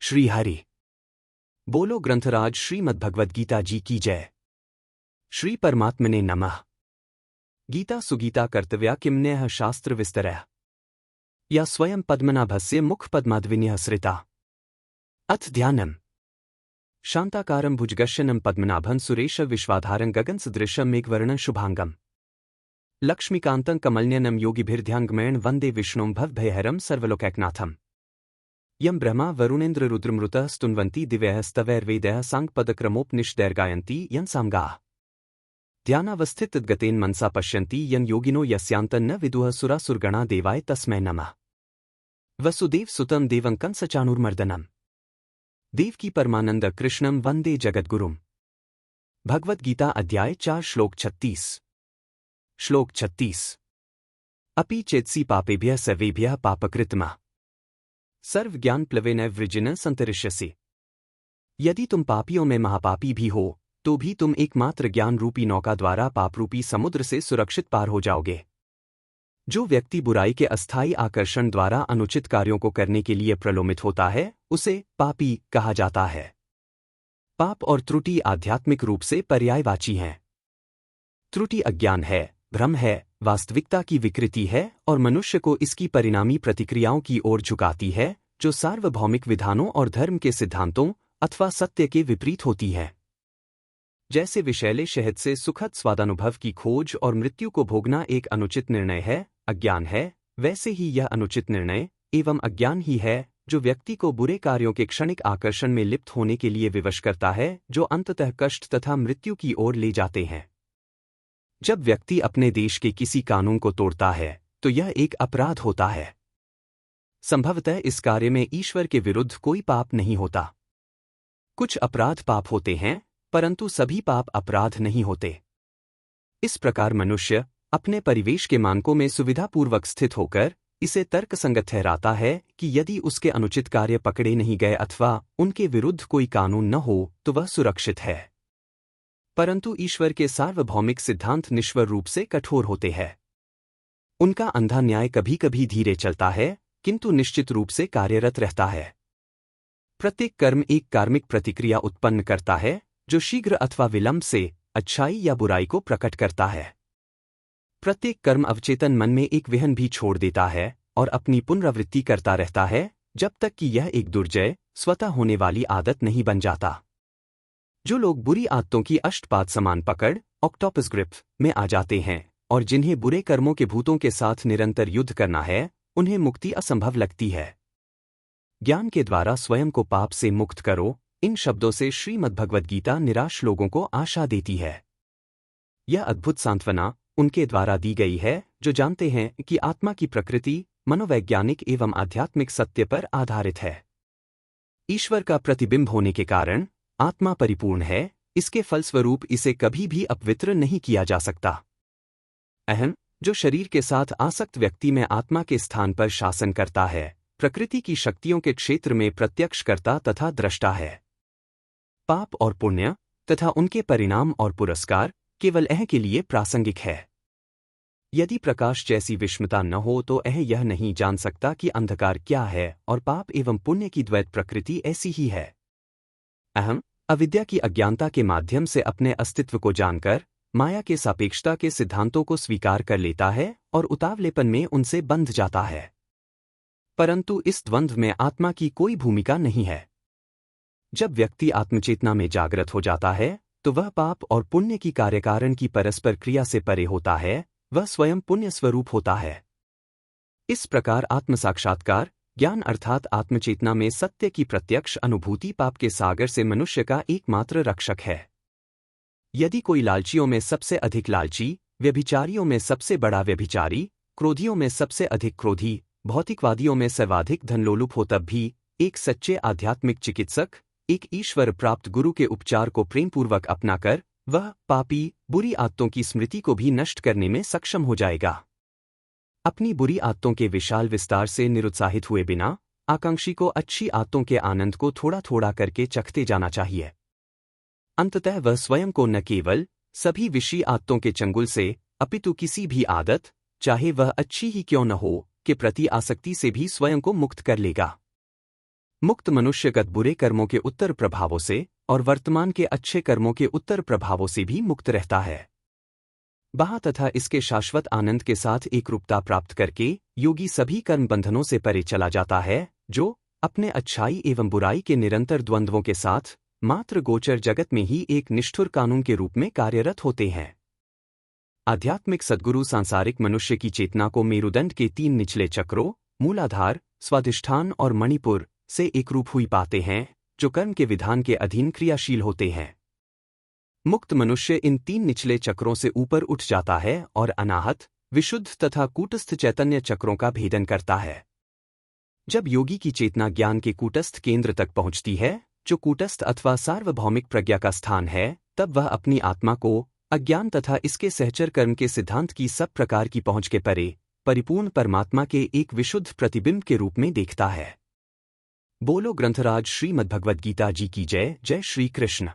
श्री हरि बोलो ग्रंथराज श्रीमद्भगवद्गीता जी की जय। श्री परमात्मने नमः। गीता सुगीता कर्तव्या किमन्यः शास्त्र विस्तरः या स्वयं पद्मनाभस्य मुख पद्माद्विन्यः सृता। अथ ध्यानम्। शांताकारं भुजगशयनं पद्मनाभं सुरेश विश्वाधारं गगनसदृशं मेघवर्णं शुभांगं लक्ष्मीकान्तं कमलनयनं योगिभिर्ध्यानगमयं वन्दे विष्णुं भवभयहरं सर्वलोकैकनाथम्। यं ब्रह्मा वरुणेन्द्र रुद्रमृतः स्तुन्वन्ति दिव्यः स्तवैर्वेदैः साङ्गपदक्रमोपनिषदैर्गायन्ति यं सामगाः। ध्यानावस्थितगतेन मनसा पश्यन्ति यं योगिनो यस्यान्तं न विदुः सुरासुरगणा देवाय तस्मै नमः। वसुदेव सुतं देवं कंसचाणूरमर्दनम् देवकी परमानंद कृष्णं वंदे जगद्गुरुम्। भगवद गीता अध्याय 4 श्लोक 36। श्लोक 36। अपि चेत्सि पापेभ्यः सर्वेभ्यः पापकृतमः सर्व ज्ञान प्लवेन वृजिन संतरिष्यसि। यदि तुम पापियों में महापापी भी हो तो भी तुम एकमात्र ज्ञान रूपी नौका द्वारा पापरूपी समुद्र से सुरक्षित पार हो जाओगे। जो व्यक्ति बुराई के अस्थायी आकर्षण द्वारा अनुचित कार्यों को करने के लिए प्रलोभित होता है उसे पापी कहा जाता है। पाप और त्रुटि आध्यात्मिक रूप से पर्यायवाची हैं। त्रुटि अज्ञान है, भ्रम है, वास्तविकता की विकृति है और मनुष्य को इसकी परिणामी प्रतिक्रियाओं की ओर झुकाती है जो सार्वभौमिक विधानों और धर्म के सिद्धांतों अथवा सत्य के विपरीत होती है। जैसे विषैले शहद से सुखद स्वादानुभव की खोज और मृत्यु को भोगना एक अनुचित निर्णय है, अज्ञान है, वैसे ही यह अनुचित निर्णय एवं अज्ञान ही है जो व्यक्ति को बुरे कार्यों के क्षणिक आकर्षण में लिप्त होने के लिए विवश करता है, जो अंततः कष्ट तथा मृत्यु की ओर ले जाते हैं। जब व्यक्ति अपने देश के किसी कानून को तोड़ता है तो यह एक अपराध होता है। संभवतः इस कार्य में ईश्वर के विरुद्ध कोई पाप नहीं होता। कुछ अपराध पाप होते हैं परंतु सभी पाप अपराध नहीं होते। इस प्रकार मनुष्य अपने परिवेश के मानकों में सुविधापूर्वक स्थित होकर इसे तर्कसंगत ठहराता है कि यदि उसके अनुचित कार्य पकड़े नहीं गए अथवा उनके विरुद्ध कोई कानून न हो तो वह सुरक्षित है। परंतु ईश्वर के सार्वभौमिक सिद्धांत निश्वर रूप से कठोर होते हैं। उनका अंधा न्याय कभी कभी धीरे चलता है किंतु निश्चित रूप से कार्यरत रहता है। प्रत्येक कर्म एक कार्मिक प्रतिक्रिया उत्पन्न करता है जो शीघ्र अथवा विलंब से अच्छाई या बुराई को प्रकट करता है। प्रत्येक कर्म अवचेतन मन में एक विहन भी छोड़ देता है और अपनी पुनरावृत्ति करता रहता है जब तक कि यह एक दुर्जय स्वतः होने वाली आदत नहीं बन जाता। जो लोग बुरी आदतों की अष्टपाद समान पकड़ ऑक्टोपस ग्रिप में आ जाते हैं और जिन्हें बुरे कर्मों के भूतों के साथ निरंतर युद्ध करना है, उन्हें मुक्ति असंभव लगती है। ज्ञान के द्वारा स्वयं को पाप से मुक्त करो, इन शब्दों से श्रीमद्भगवद्गीता निराश लोगों को आशा देती है। यह अद्भुत सांत्वना उनके द्वारा दी गई है जो जानते हैं कि आत्मा की प्रकृति मनोवैज्ञानिक एवं आध्यात्मिक सत्य पर आधारित है। ईश्वर का प्रतिबिंब होने के कारण आत्मा परिपूर्ण है, इसके फलस्वरूप इसे कभी भी अपवित्र नहीं किया जा सकता। अहं, जो शरीर के साथ आसक्त व्यक्ति में आत्मा के स्थान पर शासन करता है, प्रकृति की शक्तियों के क्षेत्र में प्रत्यक्षकर्ता तथा द्रष्टा है। पाप और पुण्य तथा उनके परिणाम और पुरस्कार केवल अह के लिए प्रासंगिक है। यदि प्रकाश जैसी विषमता न हो तो अह यह नहीं जान सकता कि अंधकार क्या है और पाप एवं पुण्य की द्वैत प्रकृति ऐसी ही है। अहम अविद्या की अज्ञानता के माध्यम से अपने अस्तित्व को जानकर माया के सापेक्षता के सिद्धांतों को स्वीकार कर लेता है और उतावलेपन में उनसे बंध जाता है। परंतु इस द्वंद्व में आत्मा की कोई भूमिका नहीं है। जब व्यक्ति आत्मचेतना में जागृत हो जाता है तो वह पाप और पुण्य की कार्यकारण की परस्पर क्रिया से परे होता है, वह स्वयं पुण्य स्वरूप होता है। इस प्रकार आत्मसाक्षात्कार ज्ञान अर्थात आत्मचेतना में सत्य की प्रत्यक्ष अनुभूति पाप के सागर से मनुष्य का एकमात्र रक्षक है। यदि कोई लालचियों में सबसे अधिक लालची, व्यभिचारियों में सबसे बड़ा व्यभिचारी, क्रोधियों में सबसे अधिक क्रोधी, भौतिकवादियों में सर्वाधिक धनलोलुप हो तब भी एक सच्चे आध्यात्मिक चिकित्सक, एक ईश्वर प्राप्त गुरु के उपचार को प्रेमपूर्वक अपनाकर वह पापी बुरी आदतों की स्मृति को भी नष्ट करने में सक्षम हो जाएगा। अपनी बुरी आदतों के विशाल विस्तार से निरुत्साहित हुए बिना आकांक्षी को अच्छी आदतों के आनंद को थोड़ा थोड़ा करके चखते जाना चाहिए। अंततः वह स्वयं को न केवल सभी विषयी आदतों के चंगुल से अपितु किसी भी आदत, चाहे वह अच्छी ही क्यों न हो, के प्रति आसक्ति से भी स्वयं को मुक्त कर लेगा। मुक्त मनुष्यगत बुरे कर्मों के उत्तर प्रभावों से और वर्तमान के अच्छे कर्मों के उत्तर प्रभावों से भी मुक्त रहता है। वहाँ तथा इसके शाश्वत आनंद के साथ एकरूपता प्राप्त करके योगी सभी कर्म बंधनों से परे चला जाता है, जो अपने अच्छाई एवं बुराई के निरंतर द्वंद्वों के साथ मात्र गोचर जगत में ही एक निष्ठुर कानून के रूप में कार्यरत होते हैं। आध्यात्मिक सद्गुरु सांसारिक मनुष्य की चेतना को मेरुदंड के 3 निचले चक्रों मूलाधार, स्वादिष्ठान और मणिपुर से एकरूप हुई पाते हैं, जो कर्म के विधान के अधीन क्रियाशील होते हैं। मुक्त मनुष्य इन 3 निचले चक्रों से ऊपर उठ जाता है और अनाहत, विशुद्ध तथा कूटस्थ चैतन्य चक्रों का भेदन करता है। जब योगी की चेतना ज्ञान के कूटस्थ केंद्र तक पहुंचती है, जो कूटस्थ अथवा सार्वभौमिक प्रज्ञा का स्थान है, तब वह अपनी आत्मा को अज्ञान तथा इसके सहचर कर्म के सिद्धांत की सब प्रकार की पहुंच के परे परिपूर्ण परमात्मा के एक विशुद्ध प्रतिबिंब के रूप में देखता है। बोलो ग्रंथराज श्रीमद्भगवद्गीता जी की जय। जय श्री कृष्ण।